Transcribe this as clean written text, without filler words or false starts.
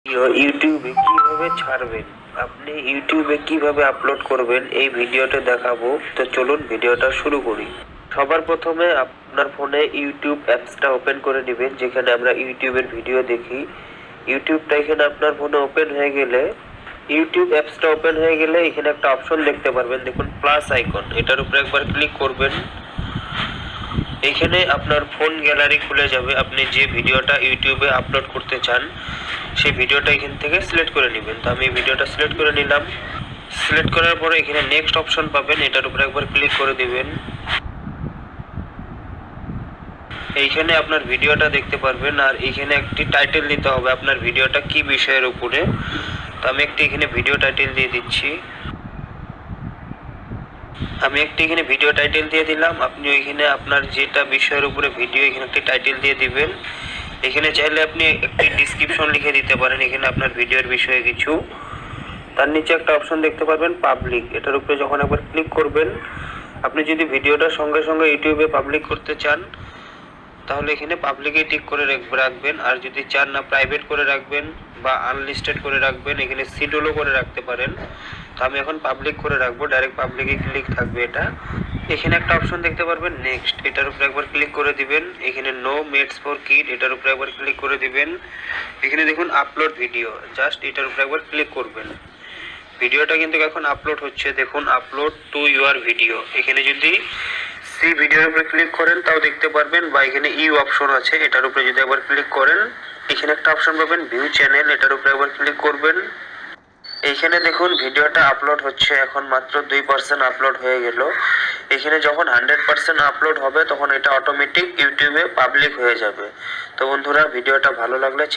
ইউটিউবে কিভাবে ছাড়বেন, আপনি ইউটিউবে কিভাবে আপলোড করবেন এই ভিডিওতে দেখাবো। তো চলুন ভিডিওটা শুরু করি। সবার প্রথমে আপনার ফোনে ইউটিউব অ্যাপসটা ওপেন করে নেবেন, যেখানে আমরা ইউটিউবের ভিডিও দেখি। ইউটিউবটা এখানে আপনার ফোনে ওপেন হয়ে গেলে, ইউটিউব অ্যাপসটা ওপেন হয়ে গেলে এখানে একটা অপশন দেখতে পারবেন, দেখুন প্লাস আইকন, এটার উপরে একবার ক্লিক করবেন। এখানে আপনার ফোন গ্যালারি খুলে যাবে। আপনি যে ভিডিওটা ইউটিউবে আপলোড করতে চান সেই ভিডিওটা এখান থেকে সিলেক্ট করে নেবেন। তো আমি ভিডিওটা সিলেক্ট করে নিলাম। সিলেক্ট করার পরে এখানে নেক্সট অপশন পাবেন, এটার উপরে একবার ক্লিক করে দিবেন। এইখানে আপনার ভিডিওটা দেখতে পারবেন, আর এইখানে একটি টাইটেল দিতে হবে আপনার ভিডিওটা কি বিষয়ের উপরে। তো আমি একটি এখানে ভিডিও টাইটেল দিয়ে দিচ্ছি। আমি একটি এখানে ভিডিও টাইটেল দিয়ে দিলাম। আপনি ওইখানে আপনার যেটা বিষয়ের উপরে ভিডিও এখানে একটি টাইটেল দিয়ে দিবেন। এখানে চাইলে আপনি একটি ডিসক্রিপশন লিখে দিতে পারেন এখানে আপনার ভিডিওর বিষয়ে কিছু। তার নিচে একটা অপশন দেখতে পারবেন পাবলিক, এটার উপরে যখন একবার ক্লিক করবেন, আপনি যদি ভিডিওটা সঙ্গে সঙ্গে ইউটিউবে পাবলিক করতে চান তাহলে এখানে পাবলিকে টিক করে রাখবেন। আর যদি চান না প্রাইভেট করে রাখবেন বা আনলিস্টেড করে রাখবেন, এখানে শিডিউলও করে রাখতে পারেন। তো আমি এখন পাবলিক করে রাখবো, ডাইরেক্ট পাবলিকে ক্লিক থাকবে এটা। এখানে একটা অপশন দেখতে পারবেন নেক্সট, এটার উপরে একবার ক্লিক করে দিবেন। এখানে নো মেডস ফর কিড, এটার উপরে একবার ক্লিক করে দিবেন। এখানে দেখুন আপলোড ভিডিও, জাস্ট এটার উপরে একবার ক্লিক করবেন। ভিডিওটা কিন্তু এখন আপলোড হচ্ছে, দেখুন আপলোড টু ইউর ভিডিও। এখানে যদি সি ভিডিওর উপরে ক্লিক করেন তাও দেখতে পারবেন, বা এখানে ইউ অপশন আছে, এটার উপরে যদি একবার ক্লিক করেন এখানে একটা অপশন পাবেন ভিউ চ্যানেল, এটার উপরে একবার ক্লিক করবেন। এইখানে দেখুন ভিডিওটা আপলোড হচ্ছে, এখন মাত্র 2% আপলোড হয়ে গেল। এখানে যখন 100% আপলোড হবে তখন এটা অটোমেটিক ইউটিউবে পাবলিক হয়ে যাবে। তো বন্ধুরা, ভিডিওটা ভালো লাগলে